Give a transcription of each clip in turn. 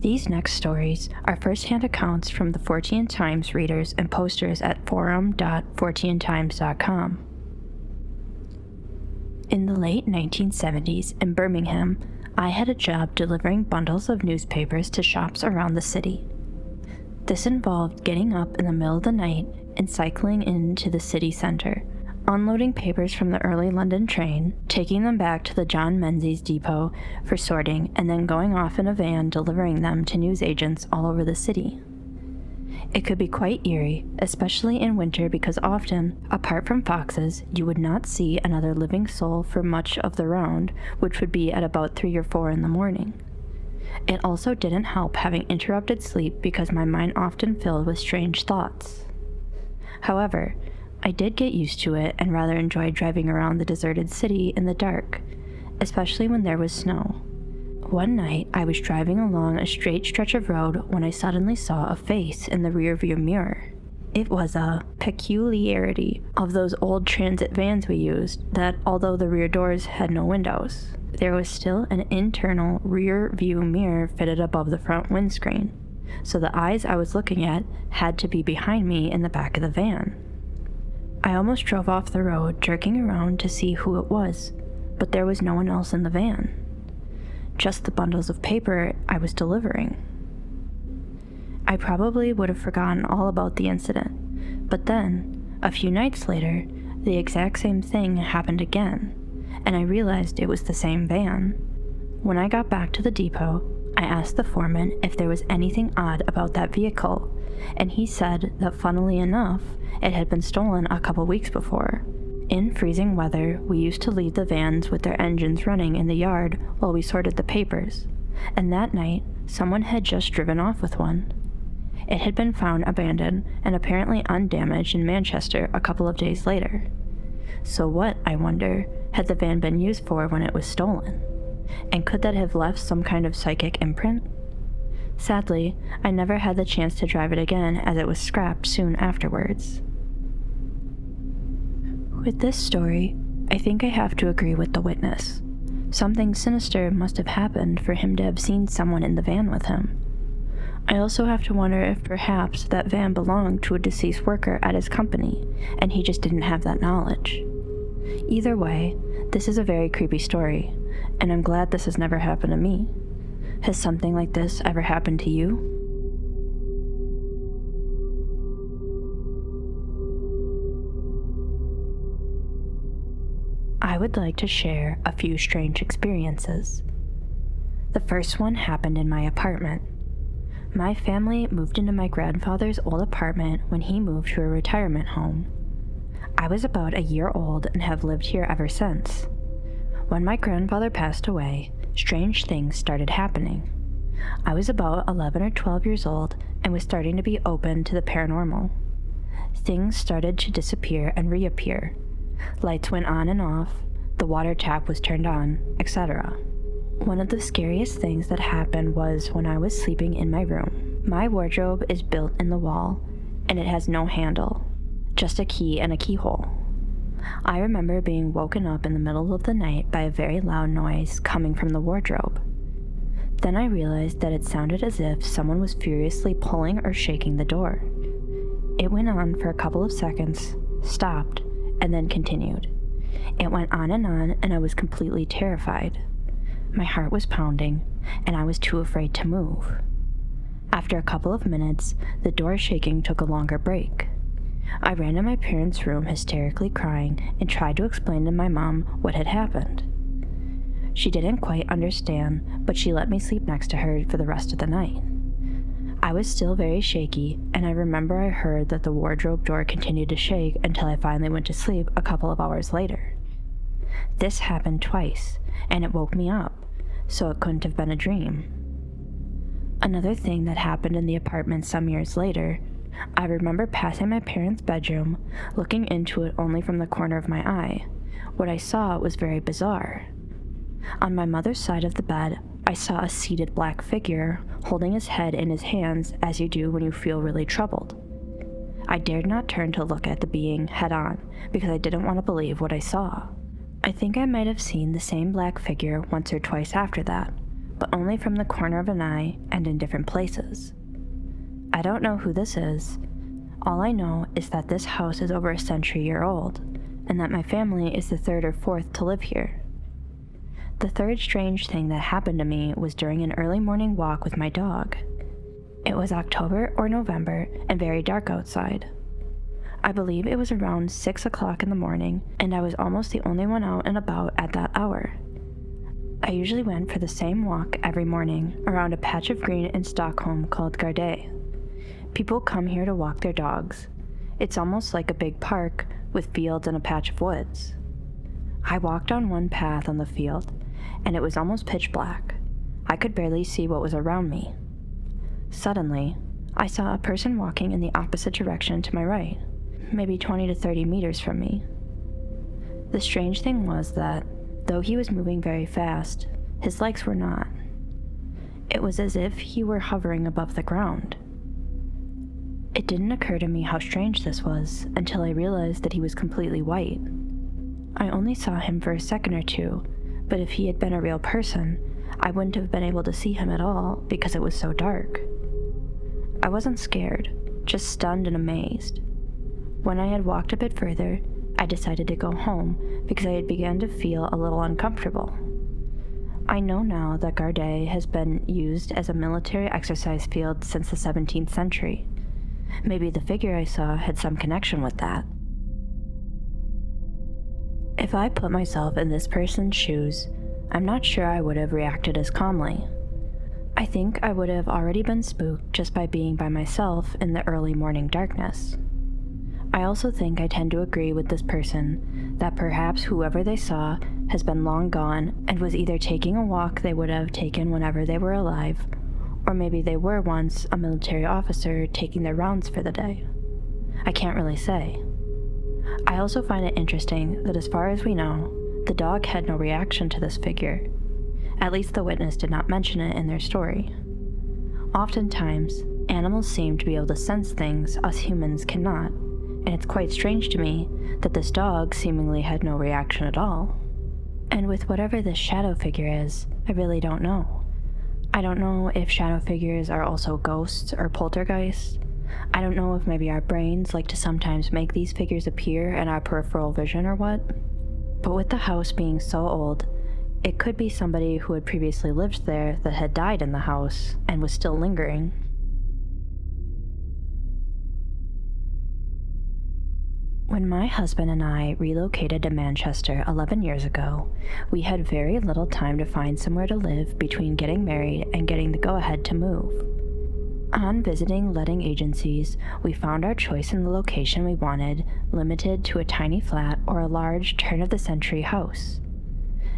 These next stories are first-hand accounts from the Fortean Times readers and posters at forum.forteantimes.com. In the late 1970s in Birmingham, I had a job delivering bundles of newspapers to shops around the city. This involved getting up in the middle of the night and cycling into the city center, unloading papers from the early London train, taking them back to the John Menzies depot for sorting, and then going off in a van delivering them to newsagents all over the city. It could be quite eerie, especially in winter, because often, apart from foxes, you would not see another living soul for much of the round, which would be at about 3 or 4 in the morning. It also didn't help having interrupted sleep because my mind often filled with strange thoughts. However, I did get used to it and rather enjoyed driving around the deserted city in the dark, especially when there was snow. One night, I was driving along a straight stretch of road when I suddenly saw a face in the rearview mirror. It was a peculiarity of those old transit vans we used that, although the rear doors had no windows, there was still an internal rear view mirror fitted above the front windscreen, so the eyes I was looking at had to be behind me in the back of the van. I almost drove off the road, jerking around to see who it was, but there was no one else in the van. Just the bundles of paper I was delivering. I probably would have forgotten all about the incident, but then, a few nights later, the exact same thing happened again, and I realized it was the same van. When I got back to the depot, I asked the foreman if there was anything odd about that vehicle, and he said that, funnily enough, it had been stolen a couple weeks before. In freezing weather, we used to leave the vans with their engines running in the yard while we sorted the papers, and that night, someone had just driven off with one. It had been found abandoned and apparently undamaged in Manchester a couple of days later. So what, I wonder, had the van been used for when it was stolen? And could that have left some kind of psychic imprint? Sadly, I never had the chance to drive it again as it was scrapped soon afterwards. With this story, I think I have to agree with the witness. Something sinister must have happened for him to have seen someone in the van with him. I also have to wonder if perhaps that van belonged to a deceased worker at his company, and he just didn't have that knowledge. Either way, this is a very creepy story, and I'm glad this has never happened to me. Has something like this ever happened to you? I would like to share a few strange experiences. The first one happened in my apartment. My family moved into my grandfather's old apartment when he moved to a retirement home. I was about a year old and have lived here ever since. When my grandfather passed away, strange things started happening. I was about 11 or 12 years old and was starting to be open to the paranormal. Things started to disappear and reappear. Lights went on and off, the water tap was turned on, etc. One of the scariest things that happened was when I was sleeping in my room. My wardrobe is built in the wall, and it has no handle, just a key and a keyhole. I remember being woken up in the middle of the night by a very loud noise coming from the wardrobe. Then I realized that it sounded as if someone was furiously pulling or shaking the door. It went on for a couple of seconds, stopped, and then continued. It went on, and I was completely terrified. My heart was pounding, and I was too afraid to move. After a couple of minutes, the door shaking took a longer break. I ran to my parents' room hysterically crying and tried to explain to my mom what had happened. She didn't quite understand, but she let me sleep next to her for the rest of the night. I was still very shaky, and I remember I heard that the wardrobe door continued to shake until I finally went to sleep a couple of hours later. This happened twice, and it woke me up, so it couldn't have been a dream. Another thing that happened in the apartment some years later, I remember passing my parents' bedroom, looking into it only from the corner of my eye. What I saw was very bizarre. On my mother's side of the bed, I saw a seated black figure holding his head in his hands as you do when you feel really troubled. I dared not turn to look at the being head on because I didn't want to believe what I saw. I think I might have seen the same black figure once or twice after that, but only from the corner of an eye and in different places. I don't know who this is. All I know is that this house is over a century old, and that my family is the third or fourth to live here. The third strange thing that happened to me was during an early morning walk with my dog. It was October or November and very dark outside. I believe it was around 6 o'clock in the morning, and I was almost the only one out and about at that hour. I usually went for the same walk every morning around a patch of green in Stockholm called Garde. People come here to walk their dogs. It's almost like a big park with fields and a patch of woods. I walked on one path on the field, and it was almost pitch black. I could barely see what was around me. Suddenly, I saw a person walking in the opposite direction to my right, maybe 20 to 30 meters from me. The strange thing was that, though he was moving very fast, his legs were not. It was as if he were hovering above the ground. It didn't occur to me how strange this was until I realized that he was completely white. I only saw him for a second or two, but if he had been a real person, I wouldn't have been able to see him at all because it was so dark. I wasn't scared, just stunned and amazed. When I had walked a bit further, I decided to go home because I had begun to feel a little uncomfortable. I know now that Garde has been used as a military exercise field since the 17th century. Maybe the figure I saw had some connection with that. If I put myself in this person's shoes, I'm not sure I would have reacted as calmly. I think I would have already been spooked just by being by myself in the early morning darkness. I also think I tend to agree with this person that perhaps whoever they saw has been long gone and was either taking a walk they would have taken whenever they were alive, or maybe they were once a military officer taking their rounds for the day. I can't really say. I also find it interesting that as far as we know, the dog had no reaction to this figure. At least the witness did not mention it in their story. Oftentimes, animals seem to be able to sense things us humans cannot, and it's quite strange to me that this dog seemingly had no reaction at all. And with whatever this shadow figure is, I really don't know. I don't know if shadow figures are also ghosts or poltergeists. I don't know if maybe our brains like to sometimes make these figures appear in our peripheral vision or what. But with the house being so old, it could be somebody who had previously lived there that had died in the house and was still lingering. When my husband and I relocated to Manchester 11 years ago, we had very little time to find somewhere to live between getting married and getting the go-ahead to move. On visiting letting agencies, we found our choice in the location we wanted limited to a tiny flat or a large turn-of-the-century house.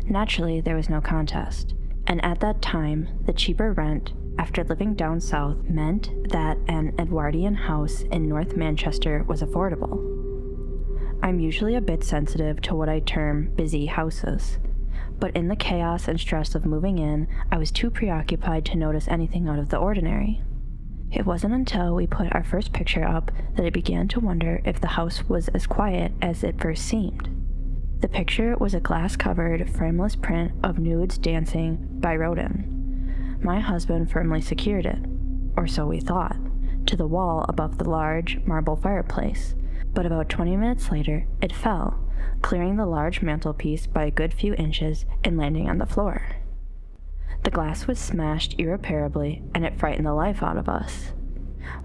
Naturally, there was no contest, and at that time, the cheaper rent, after living down south, meant that an Edwardian house in North Manchester was affordable. I'm usually a bit sensitive to what I term busy houses, but in the chaos and stress of moving in, I was too preoccupied to notice anything out of the ordinary. It wasn't until we put our first picture up that I began to wonder if the house was as quiet as it first seemed. The picture was a glass-covered, frameless print of nudes dancing by Rodin. My husband firmly secured it, or so we thought, to the wall above the large marble fireplace, but about 20 minutes later, it fell, clearing the large mantelpiece by a good few inches and landing on the floor. The glass was smashed irreparably, and it frightened the life out of us.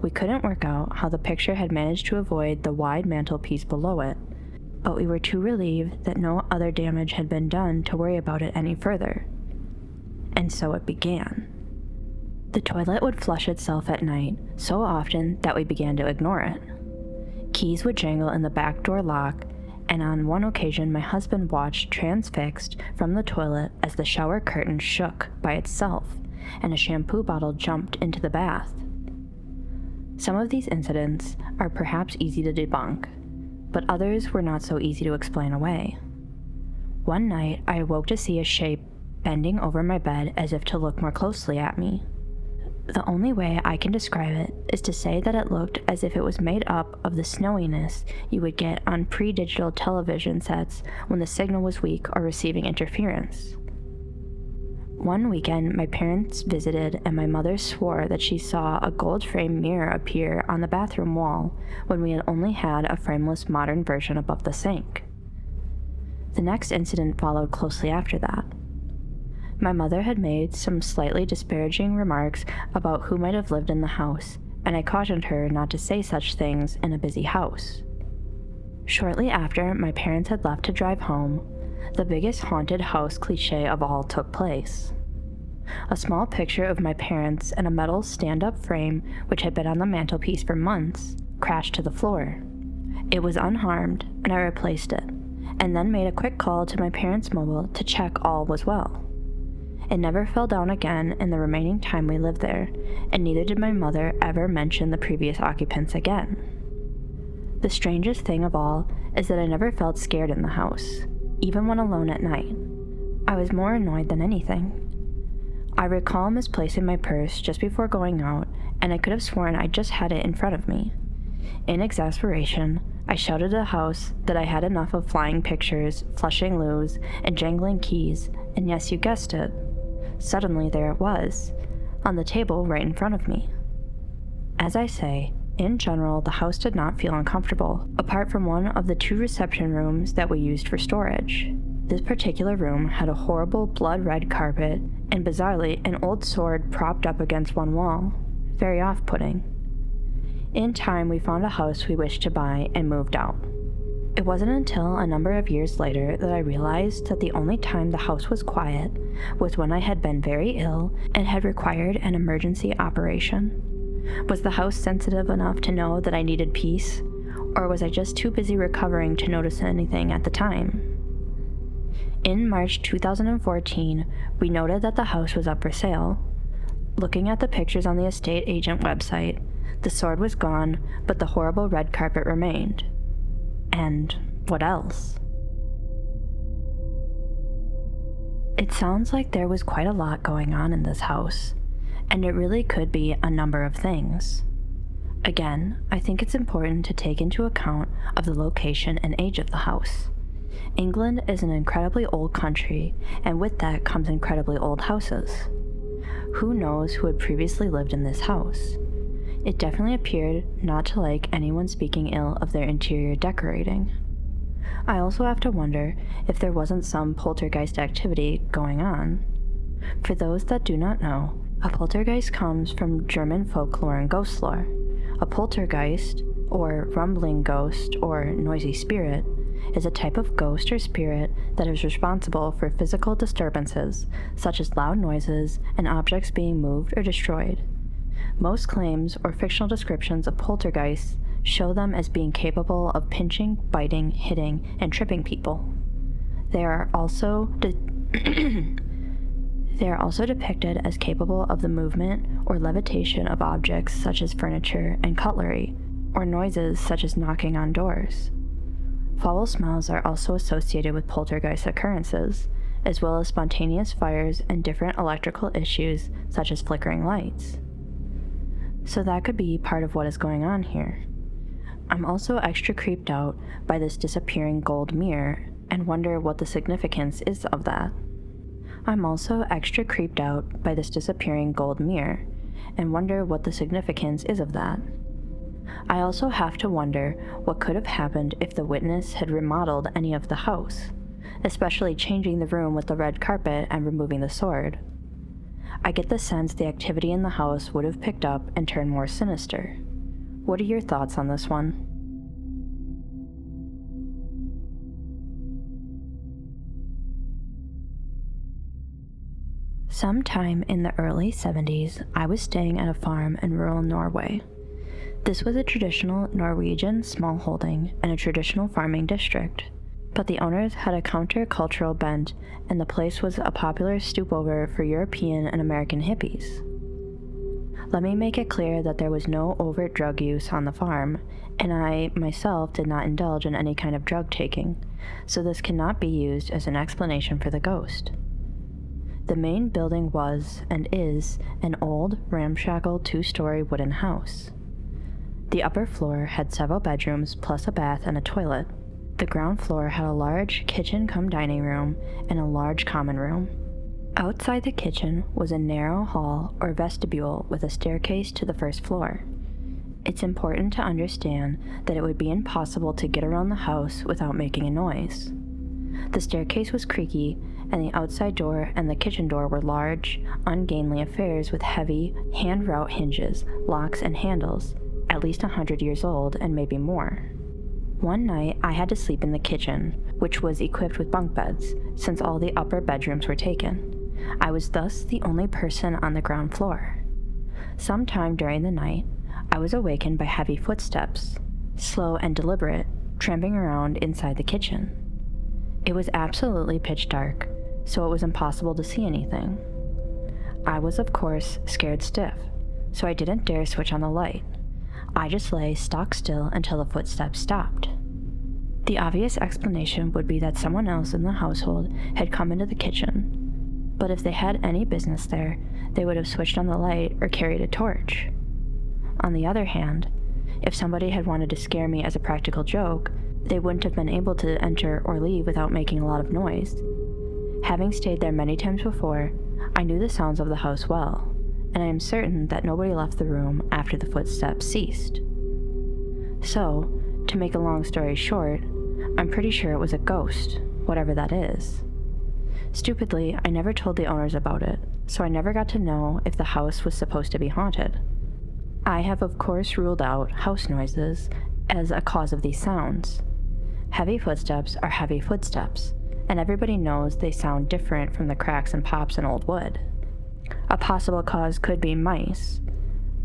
We couldn't work out how the picture had managed to avoid the wide mantelpiece below it, but we were too relieved that no other damage had been done to worry about it any further. And so it began. The toilet would flush itself at night so often that we began to ignore it. Keys would jangle in the back door lock, and on one occasion my husband watched transfixed from the toilet as the shower curtain shook by itself and a shampoo bottle jumped into the bath. Some of these incidents are perhaps easy to debunk, but others were not so easy to explain away. One night I awoke to see a shape bending over my bed as if to look more closely at me. The only way I can describe it is to say that it looked as if it was made up of the snowiness you would get on pre-digital television sets when the signal was weak or receiving interference. One weekend, my parents visited, and my mother swore that she saw a gold-framed mirror appear on the bathroom wall when we had only had a frameless modern version above the sink. The next incident followed closely after that. My mother had made some slightly disparaging remarks about who might have lived in the house, and I cautioned her not to say such things in a busy house. Shortly after my parents had left to drive home, the biggest haunted house cliché of all took place. A small picture of my parents and a metal stand-up frame, which had been on the mantelpiece for months, crashed to the floor. It was unharmed, and I replaced it, and then made a quick call to my parents' mobile to check all was well. It never fell down again in the remaining time we lived there, and neither did my mother ever mention the previous occupants again. The strangest thing of all is that I never felt scared in the house, even when alone at night. I was more annoyed than anything. I recall misplacing my purse just before going out, and I could have sworn I just had it in front of me. In exasperation, I shouted at the house that I had enough of flying pictures, flushing loos, and jangling keys, and yes, you guessed it. Suddenly there it was, on the table right in front of me. As I say, in general, the house did not feel uncomfortable, apart from one of the 2 reception rooms that we used for storage. This particular room had a horrible blood-red carpet, and bizarrely, an old sword propped up against one wall. Very off-putting. In time, we found a house we wished to buy and moved out. It wasn't until a number of years later that I realized that the only time the house was quiet was when I had been very ill and had required an emergency operation. Was the house sensitive enough to know that I needed peace, or was I just too busy recovering to notice anything at the time? In March 2014, we noted that the house was up for sale. Looking at the pictures on the estate agent website, the sword was gone, but the horrible red carpet remained. And what else? It sounds like there was quite a lot going on in this house, and it really could be a number of things. Again, I think it's important to take into account of the location and age of the house. England is an incredibly old country, and with that comes incredibly old houses. Who knows who had previously lived in this house? It definitely appeared not to like anyone speaking ill of their interior decorating. I also have to wonder if there wasn't some poltergeist activity going on. For those that do not know, a poltergeist comes from German folklore and ghost lore. A poltergeist, or rumbling ghost, or noisy spirit, is a type of ghost or spirit that is responsible for physical disturbances, such as loud noises and objects being moved or destroyed. Most claims or fictional descriptions of poltergeists show them as being capable of pinching, biting, hitting, and tripping people. They are also depicted as capable of the movement or levitation of objects such as furniture and cutlery, or noises such as knocking on doors. Foul smells are also associated with poltergeist occurrences, as well as spontaneous fires and different electrical issues such as flickering lights. So that could be part of what is going on here. I'm also extra creeped out by this disappearing gold mirror and wonder what the significance is of that. I'm also extra creeped out by this disappearing gold mirror and wonder what the significance is of that. I also have to wonder what could have happened if the witness had remodeled any of the house, especially changing the room with the red carpet and removing the sword. I get the sense the activity in the house would have picked up and turned more sinister. What are your thoughts on this one? Sometime in the early 70s, I was staying at a farm in rural Norway. This was a traditional Norwegian smallholding and a traditional farming district, but the owners had a counter-cultural bent, and the place was a popular stopover for European and American hippies. Let me make it clear that there was no overt drug use on the farm, and I, myself, did not indulge in any kind of drug taking, so this cannot be used as an explanation for the ghost. The main building was, and is, an old, ramshackle 2-story wooden house. The upper floor had several bedrooms plus a bath and a toilet. The ground floor had a large kitchen-cum-dining room and a large common room. Outside the kitchen was a narrow hall or vestibule with a staircase to the first floor. It's important to understand that it would be impossible to get around the house without making a noise. The staircase was creaky, and the outside door and the kitchen door were large, ungainly affairs with heavy, hand-wrought hinges, locks, and handles, at least 100 years old and maybe more. One night, I had to sleep in the kitchen, which was equipped with bunk beds, since all the upper bedrooms were taken. I was thus the only person on the ground floor. Sometime during the night, I was awakened by heavy footsteps, slow and deliberate, tramping around inside the kitchen. It was absolutely pitch dark, so it was impossible to see anything. I was, of course, scared stiff, so I didn't dare switch on the light. I just lay stock still until the footsteps stopped. The obvious explanation would be that someone else in the household had come into the kitchen, but if they had any business there, they would have switched on the light or carried a torch. On the other hand, if somebody had wanted to scare me as a practical joke, they wouldn't have been able to enter or leave without making a lot of noise. Having stayed there many times before, I knew the sounds of the house well, and I am certain that nobody left the room after the footsteps ceased. So, to make a long story short, I'm pretty sure it was a ghost, whatever that is. Stupidly, I never told the owners about it, so I never got to know if the house was supposed to be haunted. I have of course ruled out house noises as a cause of these sounds. Heavy footsteps are heavy footsteps, and everybody knows they sound different from the cracks and pops in old wood. A possible cause could be mice.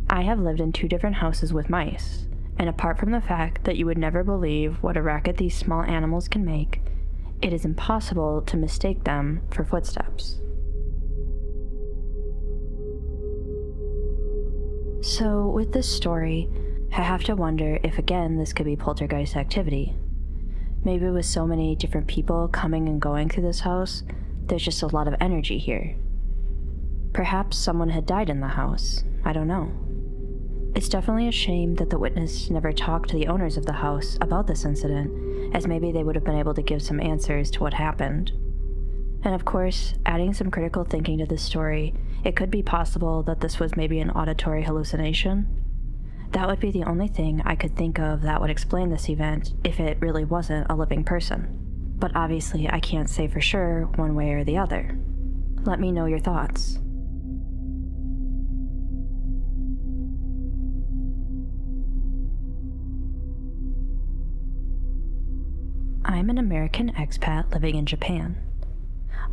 I have lived in 2 different houses with mice, and apart from the fact that you would never believe what a racket these small animals can make, it is impossible to mistake them for footsteps. So, with this story, I have to wonder if again this could be poltergeist activity. Maybe with so many different people coming and going through this house, there's just a lot of energy here. Perhaps someone had died in the house. I don't know. It's definitely a shame that the witness never talked to the owners of the house about this incident, as maybe they would have been able to give some answers to what happened. And of course, adding some critical thinking to this story, it could be possible that this was maybe an auditory hallucination. That would be the only thing I could think of that would explain this event if it really wasn't a living person. But obviously, I can't say for sure one way or the other. Let me know your thoughts. I'm an American expat living in Japan.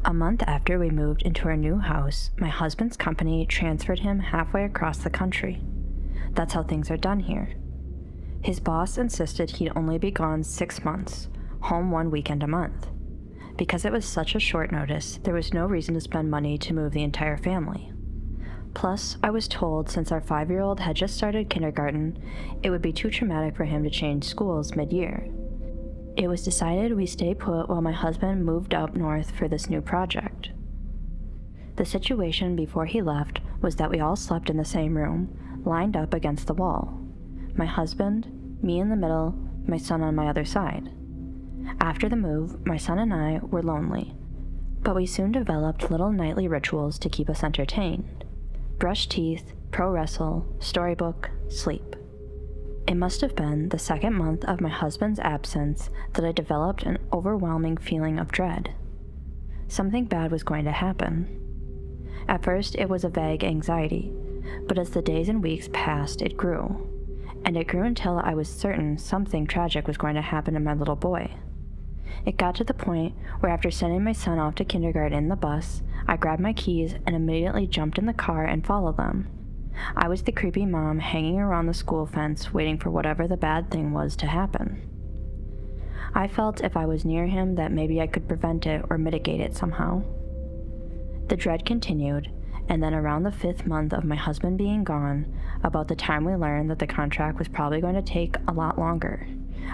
A month after we moved into our new house, my husband's company transferred him halfway across the country. That's how things are done here. His boss insisted he'd only be gone 6 months, home 1 weekend a month. Because it was such a short notice, there was no reason to spend money to move the entire family. Plus, I was told since our 5-year-old had just started kindergarten, it would be too traumatic for him to change schools mid-year. It was decided we stay put while my husband moved up north for this new project. The situation before he left was that we all slept in the same room, lined up against the wall. My husband, me in the middle, my son on my other side. After the move, my son and I were lonely, but we soon developed little nightly rituals to keep us entertained. Brush teeth, pro wrestle, storybook, sleep. It must have been the 2nd month of my husband's absence that I developed an overwhelming feeling of dread. Something bad was going to happen. At first, it was a vague anxiety, but as the days and weeks passed, it grew. And it grew until I was certain something tragic was going to happen to my little boy. It got to the point where after sending my son off to kindergarten in the bus, I grabbed my keys and immediately jumped in the car and followed them. I was the creepy mom hanging around the school fence waiting for whatever the bad thing was to happen. I felt if I was near him that maybe I could prevent it or mitigate it somehow. The dread continued, and then around the 5th month of my husband being gone, about the time we learned that the contract was probably going to take a lot longer,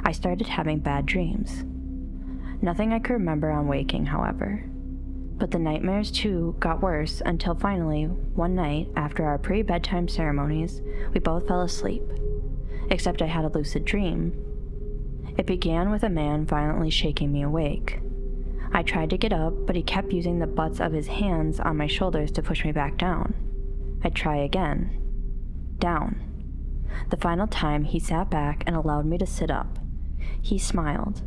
I started having bad dreams. Nothing I could remember on waking, however. But the nightmares, too, got worse until finally, one night, after our pre-bedtime ceremonies, we both fell asleep. Except I had a lucid dream. It began with a man violently shaking me awake. I tried to get up, but he kept using the butts of his hands on my shoulders to push me back down. I'd try again. Down. The final time, he sat back and allowed me to sit up. He smiled.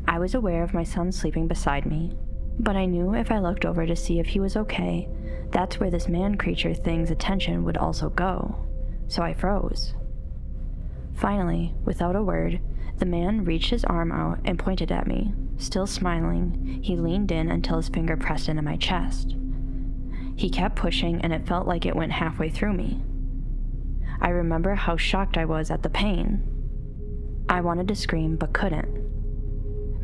I was aware of my son sleeping beside me, but I knew if I looked over to see if he was okay, that's where this man creature thing's attention would also go. So I froze. Finally, without a word, the man reached his arm out and pointed at me. Still smiling, he leaned in until his finger pressed into my chest. He kept pushing, and it felt like it went halfway through me. I remember how shocked I was at the pain. I wanted to scream, but couldn't.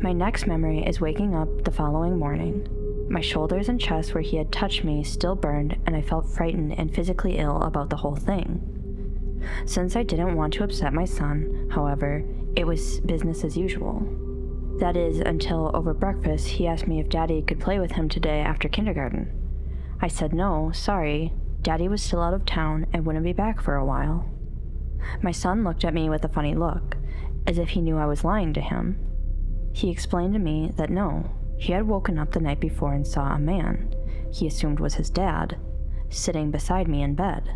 My next memory is waking up the following morning. My shoulders and chest where he had touched me still burned, and I felt frightened and physically ill about the whole thing. Since I didn't want to upset my son, however, it was business as usual. That is, until over breakfast he asked me if Daddy could play with him today after kindergarten. I said no, sorry. Daddy was still out of town and wouldn't be back for a while. My son looked at me with a funny look, as if he knew I was lying to him. He explained to me that no, he had woken up the night before and saw a man, he assumed was his dad, sitting beside me in bed.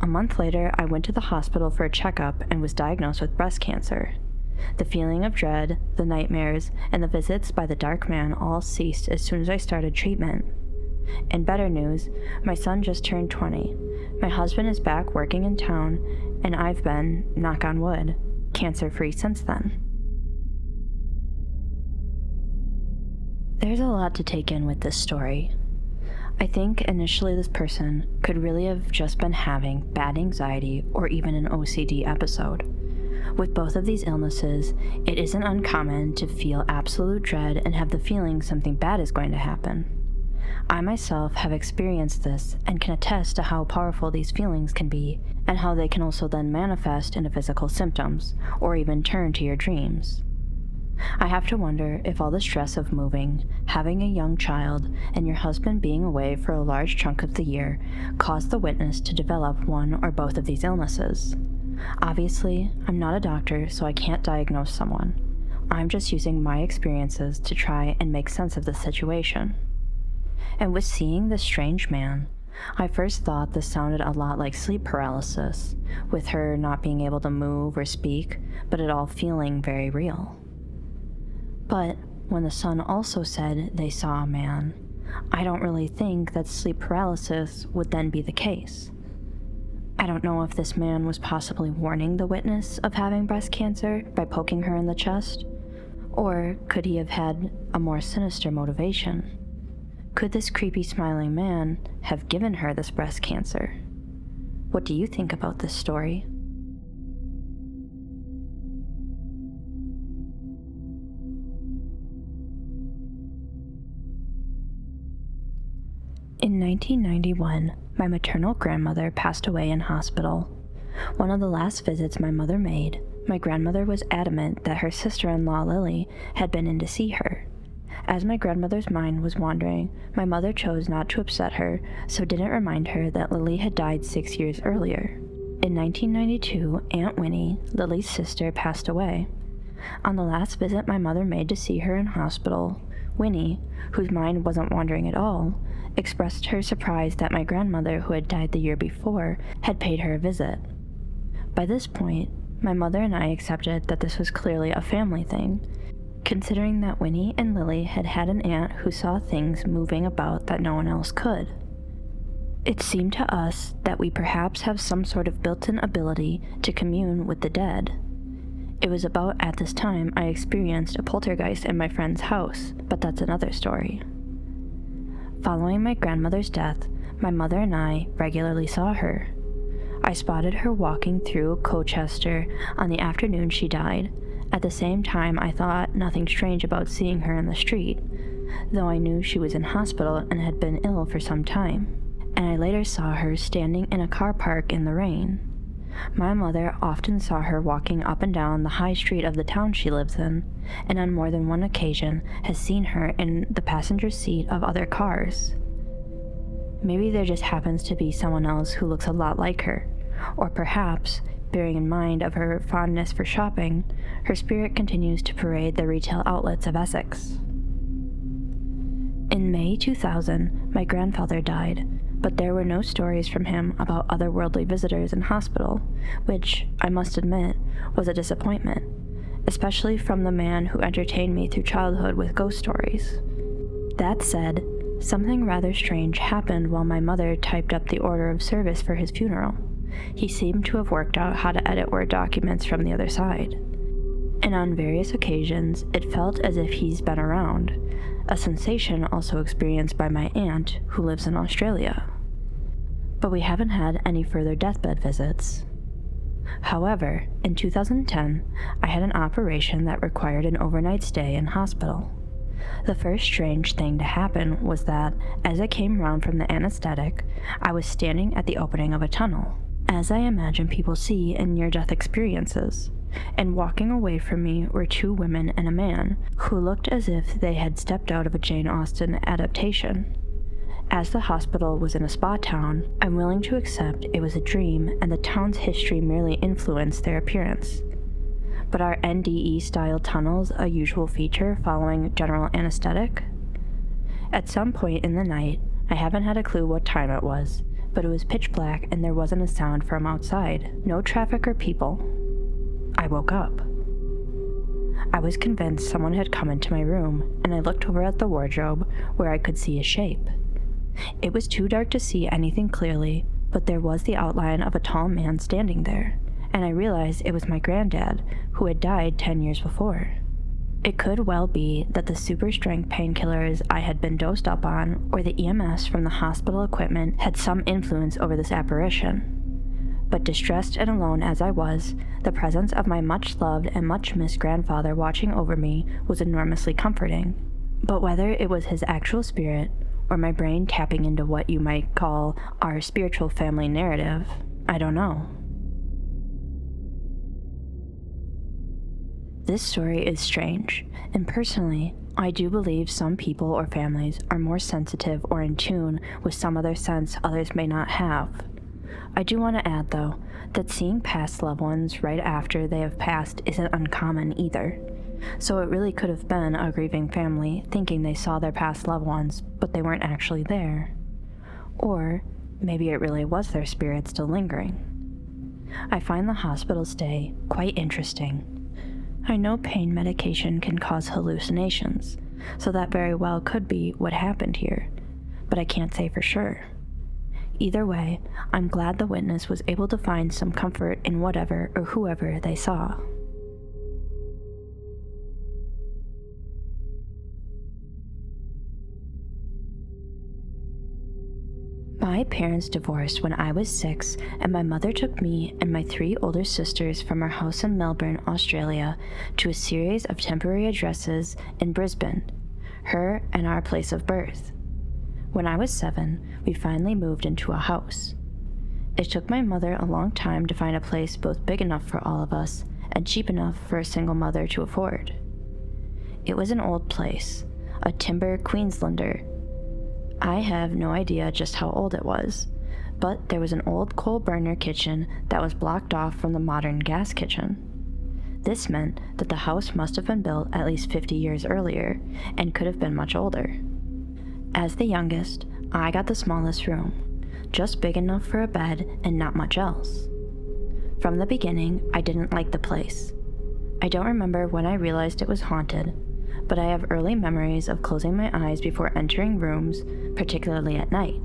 A month later, I went to the hospital for a checkup and was diagnosed with breast cancer. The feeling of dread, the nightmares, and the visits by the dark man all ceased as soon as I started treatment. In better news, my son just turned 20. My husband is back working in town, and I've been, knock on wood, cancer-free since then. There's a lot to take in with this story. I think initially this person could really have just been having bad anxiety or even an OCD episode. With both of these illnesses, it isn't uncommon to feel absolute dread and have the feeling something bad is going to happen. I myself have experienced this and can attest to how powerful these feelings can be, and how they can also then manifest into physical symptoms, or even turn to your dreams. I have to wonder if all the stress of moving, having a young child, and your husband being away for a large chunk of the year caused the witness to develop one or both of these illnesses. Obviously, I'm not a doctor, so I can't diagnose someone. I'm just using my experiences to try and make sense of the situation. And with seeing this strange man, I first thought this sounded a lot like sleep paralysis, with her not being able to move or speak, but it all feeling very real. But when the son also said they saw a man, I don't really think that sleep paralysis would then be the case. I don't know if this man was possibly warning the witness of having breast cancer by poking her in the chest, or could he have had a more sinister motivation? Could this creepy smiling man have given her this breast cancer? What do you think about this story? In 1991, my maternal grandmother passed away in hospital. One of the last visits my mother made, my grandmother was adamant that her sister-in-law Lily had been in to see her. As my grandmother's mind was wandering, my mother chose not to upset her, so didn't remind her that Lily had died 6 years earlier. In 1992, Aunt Winnie, Lily's sister, passed away. On the last visit my mother made to see her in hospital, Winnie, whose mind wasn't wandering at all, expressed her surprise that my grandmother, who had died the year before, had paid her a visit. By this point, my mother and I accepted that this was clearly a family thing, considering that Winnie and Lily had had an aunt who saw things moving about that no one else could. It seemed to us that we perhaps have some sort of built-in ability to commune with the dead. It was about at this time I experienced a poltergeist in my friend's house, but that's another story. Following my grandmother's death, my mother and I regularly saw her. I spotted her walking through Colchester on the afternoon she died. At the same time, I thought nothing strange about seeing her in the street, though I knew she was in hospital and had been ill for some time, and I later saw her standing in a car park in the rain. My mother often saw her walking up and down the high street of the town she lives in, and on more than one occasion has seen her in the passenger seat of other cars. Maybe there just happens to be someone else who looks a lot like her, or perhaps, bearing in mind of her fondness for shopping, her spirit continues to parade the retail outlets of Essex. In May 2000, my grandfather died, but there were no stories from him about otherworldly visitors in hospital, which, I must admit, was a disappointment, especially from the man who entertained me through childhood with ghost stories. That said, something rather strange happened while my mother typed up the order of service for his funeral. He seemed to have worked out how to edit Word documents from the other side. And on various occasions, it felt as if he's been around, a sensation also experienced by my aunt, who lives in Australia. But we haven't had any further deathbed visits. However, in 2010, I had an operation that required an overnight stay in hospital. The first strange thing to happen was that, as I came round from the anesthetic, I was standing at the opening of a tunnel, as I imagine people see in near-death experiences, and walking away from me were two women and a man who looked as if they had stepped out of a Jane Austen adaptation. As the hospital was in a spa town, I'm willing to accept it was a dream and the town's history merely influenced their appearance. But are NDE-style tunnels a usual feature following general anesthetic? At some point in the night, I haven't had a clue what time it was, but it was pitch black and there wasn't a sound from outside, no traffic or people. I woke up. I was convinced someone had come into my room, and I looked over at the wardrobe where I could see a shape. It was too dark to see anything clearly, but there was the outline of a tall man standing there, and I realized it was my granddad, who had died 10 years before. It could well be that the super-strength painkillers I had been dosed up on, or the EMS from the hospital equipment, had some influence over this apparition. But distressed and alone as I was, the presence of my much-loved and much-missed grandfather watching over me was enormously comforting. But whether it was his actual spirit, or my brain tapping into what you might call our spiritual family narrative, I don't know. This story is strange, and personally, I do believe some people or families are more sensitive or in tune with some other sense others may not have. I do want to add, though, that seeing past loved ones right after they have passed isn't uncommon either. So it really could have been a grieving family thinking they saw their past loved ones, but they weren't actually there. Or maybe it really was their spirit still lingering. I find the hospital stay quite interesting. I know pain medication can cause hallucinations, so that very well could be what happened here, but I can't say for sure. Either way, I'm glad the witness was able to find some comfort in whatever or whoever they saw. My parents divorced when I was 6, and my mother took me and my 3 older sisters from our house in Melbourne, Australia, to a series of temporary addresses in Brisbane, her and our place of birth. When I was 7, we finally moved into a house. It took my mother a long time to find a place both big enough for all of us and cheap enough for a single mother to afford. It was an old place, a timber Queenslander. I have no idea just how old it was, but there was an old coal burner kitchen that was blocked off from the modern gas kitchen. This meant that the house must have been built at least 50 years earlier and could have been much older. As the youngest, I got the smallest room, just big enough for a bed and not much else. From the beginning, I didn't like the place. I don't remember when I realized it was haunted, but I have early memories of closing my eyes before entering rooms, particularly at night.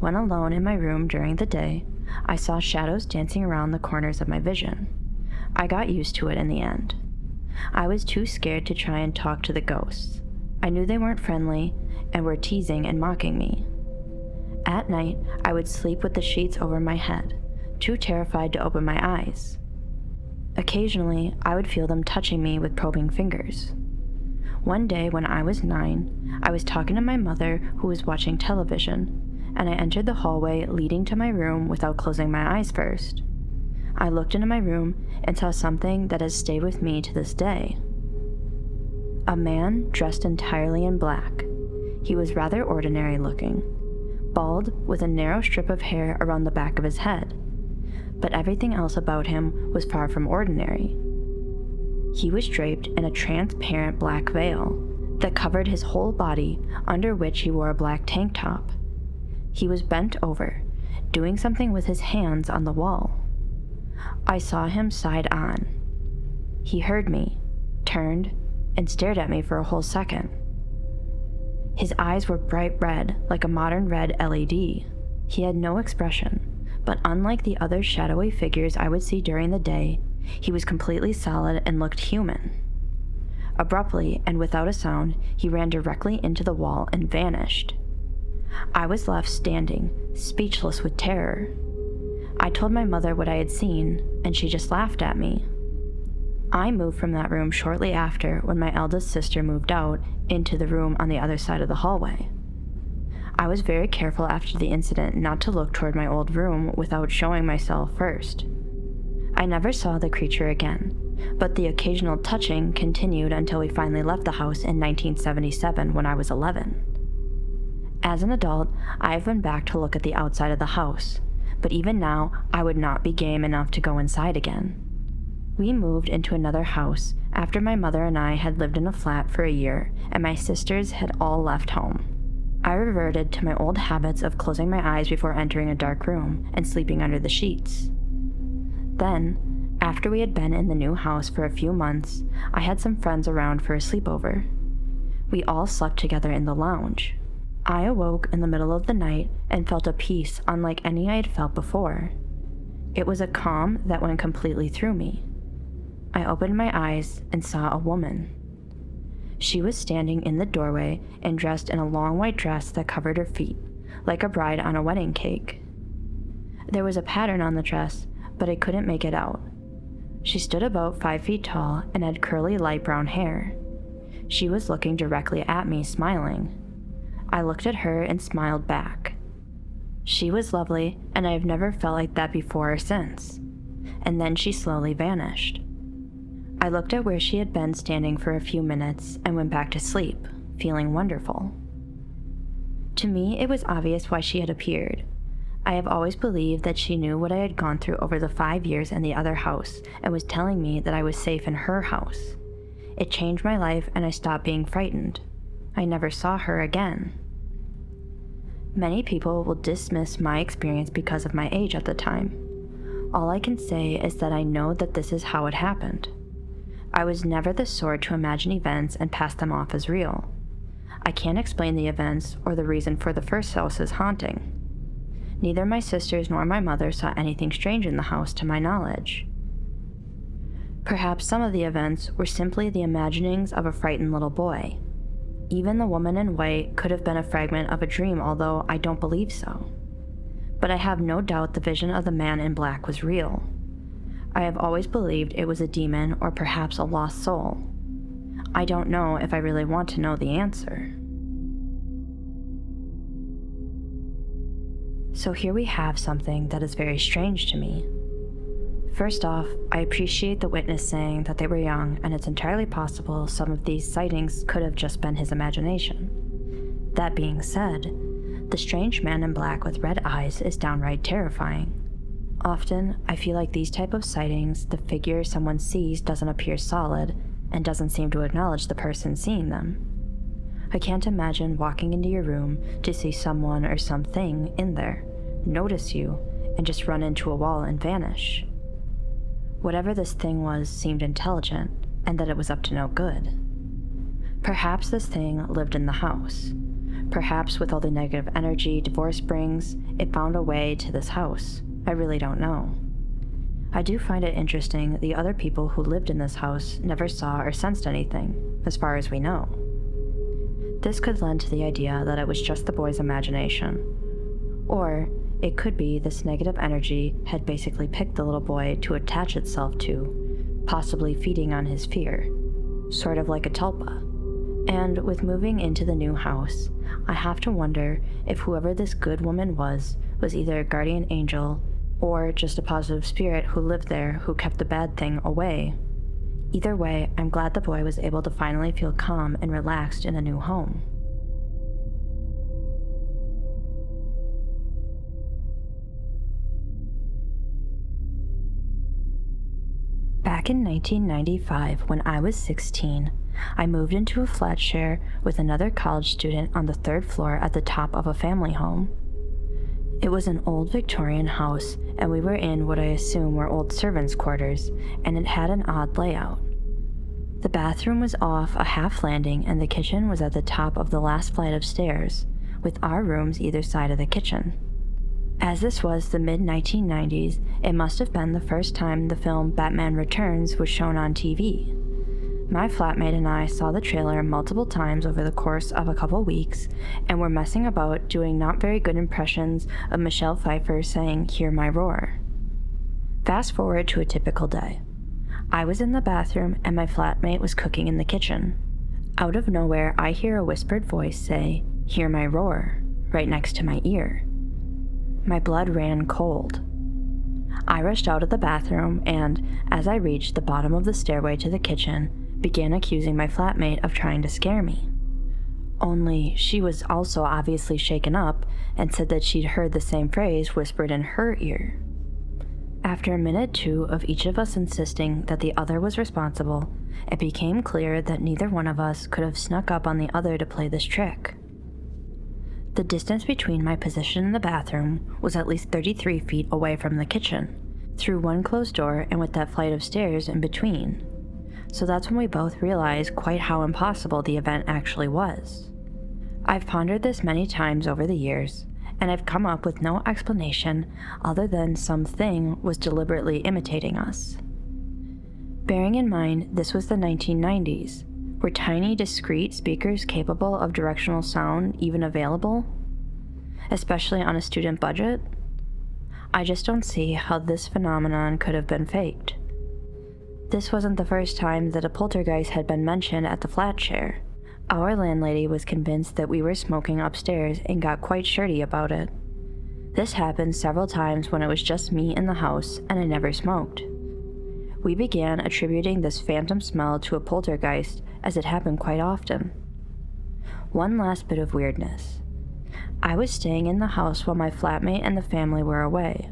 When alone in my room during the day, I saw shadows dancing around the corners of my vision. I got used to it in the end. I was too scared to try and talk to the ghosts. I knew they weren't friendly and were teasing and mocking me. At night, I would sleep with the sheets over my head, too terrified to open my eyes. Occasionally, I would feel them touching me with probing fingers. One day when I was 9, I was talking to my mother who was watching television, and I entered the hallway leading to my room without closing my eyes first. I looked into my room and saw something that has stayed with me to this day. A man dressed entirely in black. He was rather ordinary looking, bald with a narrow strip of hair around the back of his head, but everything else about him was far from ordinary. He was draped in a transparent black veil, that covered his whole body, under which he wore a black tank top. He was bent over, doing something with his hands on the wall. I saw him side on. He heard me, turned, and stared at me for a whole second. His eyes were bright red, like a modern red LED. He had no expression, but unlike the other shadowy figures I would see during the day, he was completely solid and looked human. Abruptly, and without a sound, he ran directly into the wall and vanished. I was left standing, speechless with terror. I told my mother what I had seen, and she just laughed at me. I moved from that room shortly after when my eldest sister moved out into the room on the other side of the hallway. I was very careful after the incident not to look toward my old room without showing myself first. I never saw the creature again, but the occasional touching continued until we finally left the house in 1977 when I was 11. As an adult, I have been back to look at the outside of the house, but even now, I would not be game enough to go inside again. We moved into another house after my mother and I had lived in a flat for a year and my sisters had all left home. I reverted to my old habits of closing my eyes before entering a dark room and sleeping under the sheets. Then, after we had been in the new house for a few months, I had some friends around for a sleepover. We all slept together in the lounge. I awoke in the middle of the night and felt a peace unlike any I had felt before. It was a calm that went completely through me. I opened my eyes and saw a woman. She was standing in the doorway and dressed in a long white dress that covered her feet, like a bride on a wedding cake. There was a pattern on the dress, but I couldn't make it out. She stood about 5 feet tall and had curly light brown hair. She was looking directly at me, smiling. I looked at her and smiled back. She was lovely, and I have never felt like that before or since. And then she slowly vanished. I looked at where she had been standing for a few minutes and went back to sleep, feeling wonderful. To me, it was obvious why she had appeared. I have always believed that she knew what I had gone through over the 5 years in the other house and was telling me that I was safe in her house. It changed my life and I stopped being frightened. I never saw her again. Many people will dismiss my experience because of my age at the time. All I can say is that I know that this is how it happened. I was never the sort to imagine events and pass them off as real. I can't explain the events or the reason for the first house's haunting. Neither my sisters nor my mother saw anything strange in the house to my knowledge. Perhaps some of the events were simply the imaginings of a frightened little boy. Even the woman in white could have been a fragment of a dream, although I don't believe so. But I have no doubt the vision of the man in black was real. I have always believed it was a demon or perhaps a lost soul. I don't know if I really want to know the answer. So here we have something that is very strange to me. First off, I appreciate the witness saying that they were young and it's entirely possible some of these sightings could have just been his imagination. That being said, the strange man in black with red eyes is downright terrifying. Often, I feel like these type of sightings, the figure someone sees doesn't appear solid and doesn't seem to acknowledge the person seeing them. I can't imagine walking into your room to see someone or something in there, notice you, and just run into a wall and vanish. Whatever this thing was seemed intelligent, and that it was up to no good. Perhaps this thing lived in the house. Perhaps with all the negative energy divorce brings, it found a way to this house. I really don't know. I do find it interesting the other people who lived in this house never saw or sensed anything, as far as we know. This could lend to the idea that it was just the boy's imagination. Or it could be this negative energy had basically picked the little boy to attach itself to, possibly feeding on his fear, sort of like a tulpa. And with moving into the new house, I have to wonder if whoever this good woman was either a guardian angel or just a positive spirit who lived there who kept the bad thing away. Either way, I'm glad the boy was able to finally feel calm and relaxed in a new home. Back in 1995, when I was 16, I moved into a flat share with another college student on the 3rd floor at the top of a family home. It was an old Victorian house, and we were in what I assume were old servants' quarters, and it had an odd layout. The bathroom was off a half landing, and the kitchen was at the top of the last flight of stairs, with our rooms either side of the kitchen. As this was the mid-1990s, it must have been the first time the film Batman Returns was shown on TV. My flatmate and I saw the trailer multiple times over the course of a couple weeks, and were messing about doing not very good impressions of Michelle Pfeiffer saying, "Hear my roar." Fast forward to a typical day. I was in the bathroom and my flatmate was cooking in the kitchen. Out of nowhere, I hear a whispered voice say, "Hear my roar," right next to my ear. My blood ran cold. I rushed out of the bathroom and, as I reached the bottom of the stairway to the kitchen, began accusing my flatmate of trying to scare me. Only she was also obviously shaken up and said that she'd heard the same phrase whispered in her ear. After a minute two of each of us insisting that the other was responsible, it became clear that neither one of us could have snuck up on the other to play this trick. The distance between my position in the bathroom was at least 33 feet away from the kitchen, through one closed door and with that flight of stairs in between. So that's when we both realized quite how impossible the event actually was. I've pondered this many times over the years, and I've come up with no explanation other than something was deliberately imitating us. Bearing in mind this was the 1990s, were tiny, discrete speakers capable of directional sound even available? Especially on a student budget? I just don't see how this phenomenon could have been faked. This wasn't the first time that a poltergeist had been mentioned at the flat share. Our landlady was convinced that we were smoking upstairs and got quite shirty about it. This happened several times when it was just me in the house and I never smoked. We began attributing this phantom smell to a poltergeist as it happened quite often. One last bit of weirdness. I was staying in the house while my flatmate and the family were away.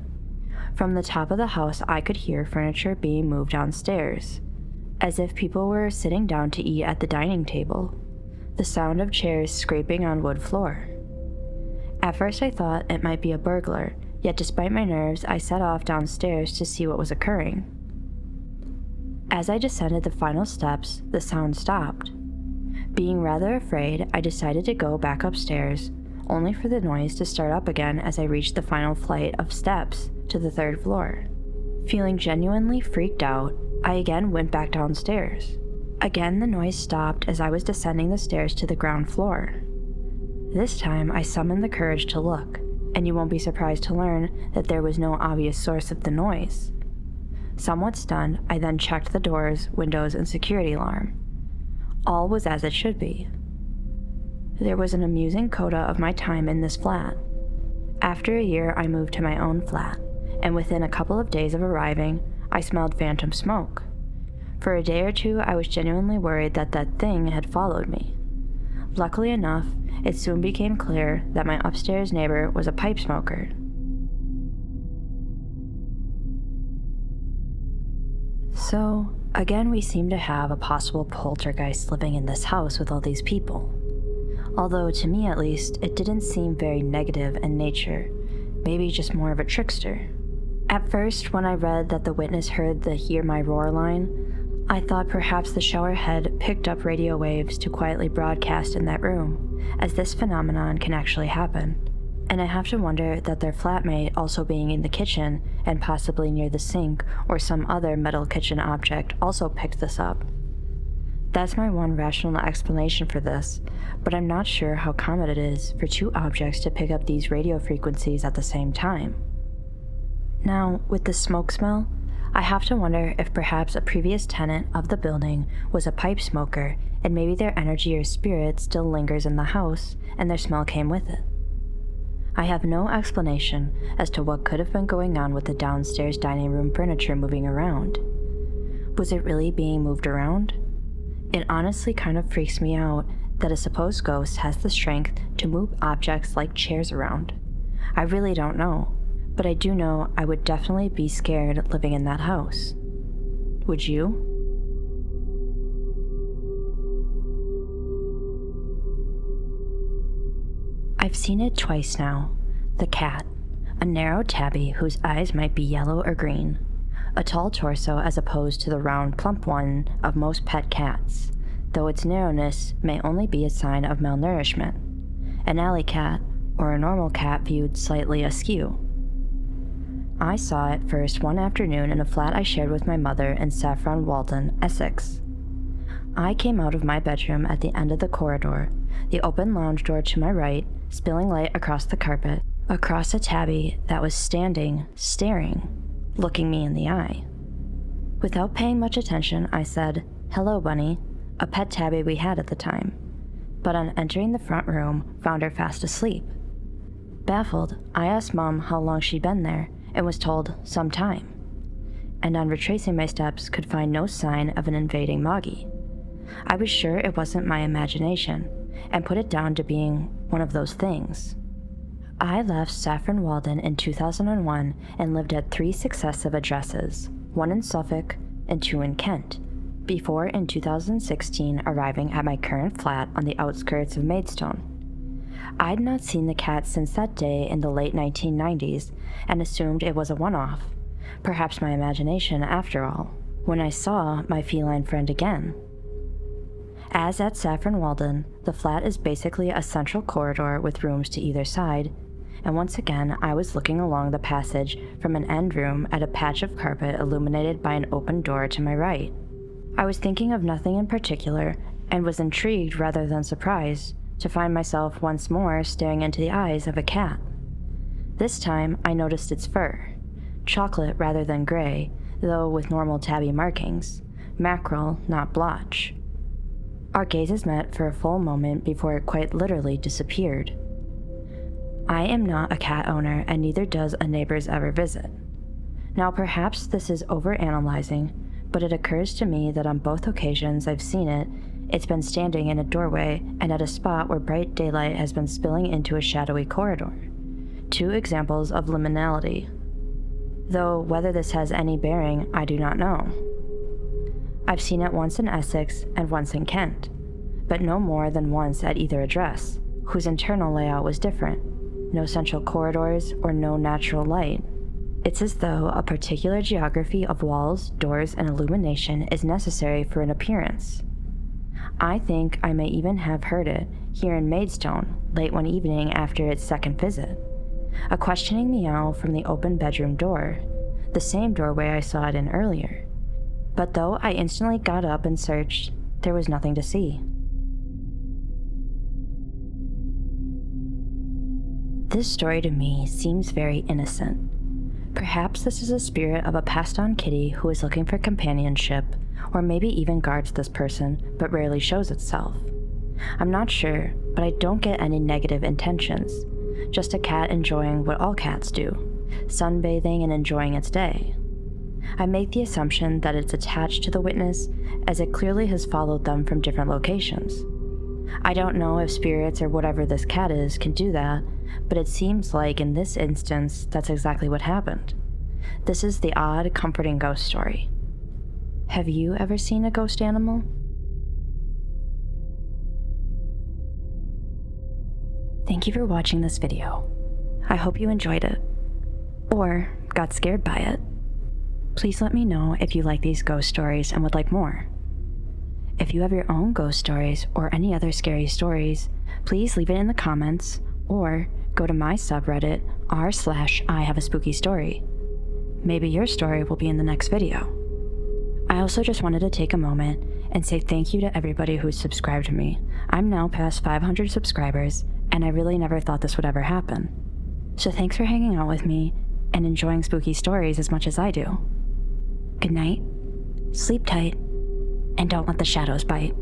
From the top of the house, I could hear furniture being moved downstairs, as if people were sitting down to eat at the dining table. The sound of chairs scraping on wood floor. At first I thought it might be a burglar, yet despite my nerves, I set off downstairs to see what was occurring. As I descended the final steps, the sound stopped. Being rather afraid, I decided to go back upstairs, only for the noise to start up again as I reached the final flight of steps to the 3rd floor. Feeling genuinely freaked out, I again went back downstairs. Again, the noise stopped as I was descending the stairs to the ground floor. This time, I summoned the courage to look, and you won't be surprised to learn that there was no obvious source of the noise. Somewhat stunned, I then checked the doors, windows, and security alarm. All was as it should be. There was an amusing coda of my time in this flat. After a year, I moved to my own flat, and within a couple of days of arriving, I smelled phantom smoke. For a day or two, I was genuinely worried that that thing had followed me. Luckily enough, it soon became clear that my upstairs neighbor was a pipe smoker. So, again, we seem to have a possible poltergeist living in this house with all these people. Although, to me at least, it didn't seem very negative in nature, maybe just more of a trickster. At first, when I read that the witness heard the "hear my roar" line, I thought perhaps the shower head picked up radio waves to quietly broadcast in that room, as this phenomenon can actually happen. And I have to wonder that their flatmate also being in the kitchen and possibly near the sink or some other metal kitchen object also picked this up. That's my one rational explanation for this, but I'm not sure how common it is for two objects to pick up these radio frequencies at the same time. Now, with the smoke smell, I have to wonder if perhaps a previous tenant of the building was a pipe smoker and maybe their energy or spirit still lingers in the house and their smell came with it. I have no explanation as to what could have been going on with the downstairs dining room furniture moving around. Was it really being moved around? It honestly kind of freaks me out that a supposed ghost has the strength to move objects like chairs around. I really don't know, but I do know I would definitely be scared living in that house. Would you? I've seen it twice now. The cat, a narrow tabby whose eyes might be yellow or green, a tall torso as opposed to the round, plump one of most pet cats, though its narrowness may only be a sign of malnourishment, an alley cat, or a normal cat viewed slightly askew. I saw it first one afternoon in a flat I shared with my mother in Saffron Walden, Essex. I came out of my bedroom at the end of the corridor, the open lounge door to my right, spilling light across the carpet, across a tabby that was standing, staring, looking me in the eye. Without paying much attention, I said, "Hello, Bunny," a pet tabby we had at the time, but on entering the front room, found her fast asleep. Baffled, I asked Mom how long she'd been there, and was told some time, and on retracing my steps could find no sign of an invading moggy. I was sure it wasn't my imagination, and put it down to being one of those things. I left Saffron Walden in 2001 and lived at 3 successive addresses, 1 in Suffolk and 2 in Kent, before in 2016 arriving at my current flat on the outskirts of Maidstone. I'd not seen the cat since that day in the late 1990s and assumed it was a one-off, perhaps my imagination after all, when I saw my feline friend again. As at Saffron Walden, the flat is basically a central corridor with rooms to either side, and once again I was looking along the passage from an end room at a patch of carpet illuminated by an open door to my right. I was thinking of nothing in particular, and was intrigued rather than surprised to find myself once more staring into the eyes of a cat. This time I noticed its fur, chocolate rather than gray, though with normal tabby markings, mackerel, not blotch. Our gazes met for a full moment before it quite literally disappeared. I am not a cat owner, and neither does a neighbor's ever visit. Now perhaps this is overanalyzing, but it occurs to me that on both occasions I've seen it, it's been standing in a doorway and at a spot where bright daylight has been spilling into a shadowy corridor. 2 examples of liminality. Though whether this has any bearing, I do not know. I've seen it once in Essex and once in Kent, but no more than once at either address, whose internal layout was different. No central corridors or no natural light. It's as though a particular geography of walls, doors, and illumination is necessary for an appearance. I think I may even have heard it here in Maidstone late one evening after its second visit. A questioning meow from the open bedroom door, the same doorway I saw it in earlier. But though I instantly got up and searched, there was nothing to see. This story to me seems very innocent. Perhaps this is a spirit of a passed-on kitty who is looking for companionship, or maybe even guards this person, but rarely shows itself. I'm not sure, but I don't get any negative intentions. Just a cat enjoying what all cats do, sunbathing and enjoying its day. I make the assumption that it's attached to the witness, as it clearly has followed them from different locations. I don't know if spirits or whatever this cat is can do that, but it seems like in this instance that's exactly what happened. This is the odd, comforting ghost story. Have you ever seen a ghost animal? Thank you for watching this video. I hope you enjoyed it, or got scared by it. Please let me know if you like these ghost stories and would like more. If you have your own ghost stories or any other scary stories, please leave it in the comments or go to my subreddit r/IHaveASpookyStory. Maybe your story will be in the next video. I also just wanted to take a moment and say thank you to everybody who's subscribed to me. I'm now past 500 subscribers, and I really never thought this would ever happen. So thanks for hanging out with me and enjoying spooky stories as much as I do. Good night, sleep tight, and don't let the shadows bite.